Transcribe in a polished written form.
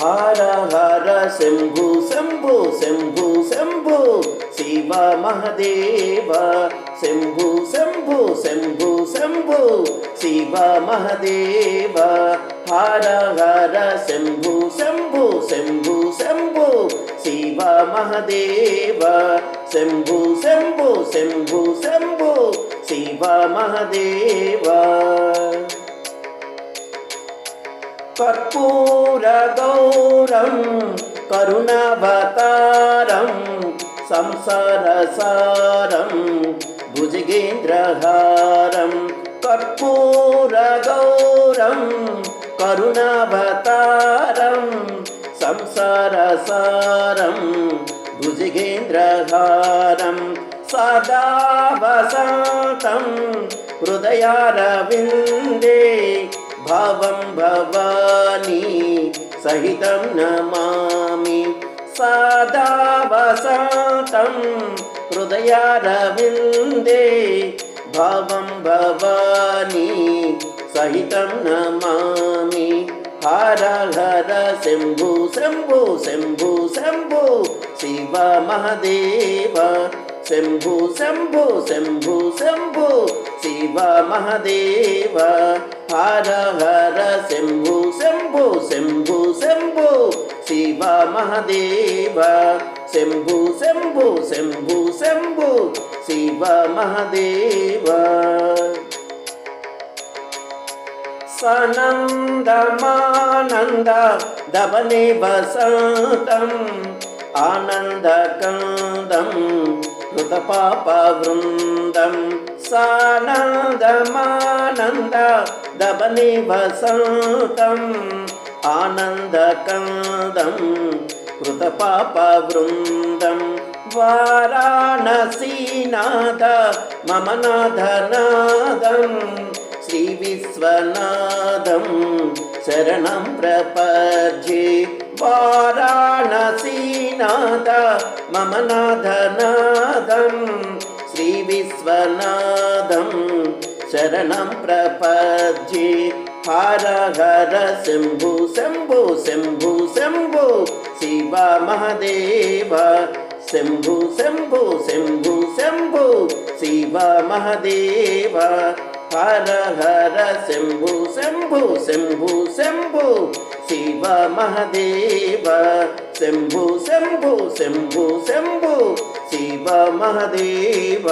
हर हर शंभु शंभु शंभु शंभु शिव महादेव शंभु शंभु शंभु शंभु शिव महादेव हर हर शंभु शंभु शंभु शंभु शिव महादेव शंभु शंभु शंभु शंभु शिव महादेव कर्पूर गौरम करुणावतारम संसार सारम भुजगेन्द्रहारम कर्पूर गौरम करुणावतारम संसार सारम भुजगेन्द्रहारम सदा वसंतं हृदयारविन्दे भावं भवानी सहितं नमामि सदा वसंतं हृदयारविन्दे भावं भवानी सहितं नमामि हर हर शंभु शंभु शंभु शंभु शिव महादेव शंभु शंभु शंभु शंभु शिव महादेव हर हर शंभु शंभु शंभु शंभु शिव महादेव शंभु शंभु शंभु शंभु शिव महादेव सानन्दमानन्द दवने वसन्तम् आनन्दकन्दं कृतपापवृन्दं सानन्दमानन्द दवने वसन्तम् आनन्दकन्दं कृतपापवृन्दं वाराणसीनाथ मम नाथनादम् श्री विश्वनाथं शरणं प्रपद्ये वाराणसीनाथ मम नाथनाथं श्री विश्वनाथं शरणं प्रपद्ये हर हर शंभु शंभु शंभु शंभु शिव महादेव शंभु शंभु शंभु शंभु शिव महादेव हर हर शंभु शंभु शंभु शंभु शिव महादेव शंभु शंभु शंभु शंभु शिव महादेव।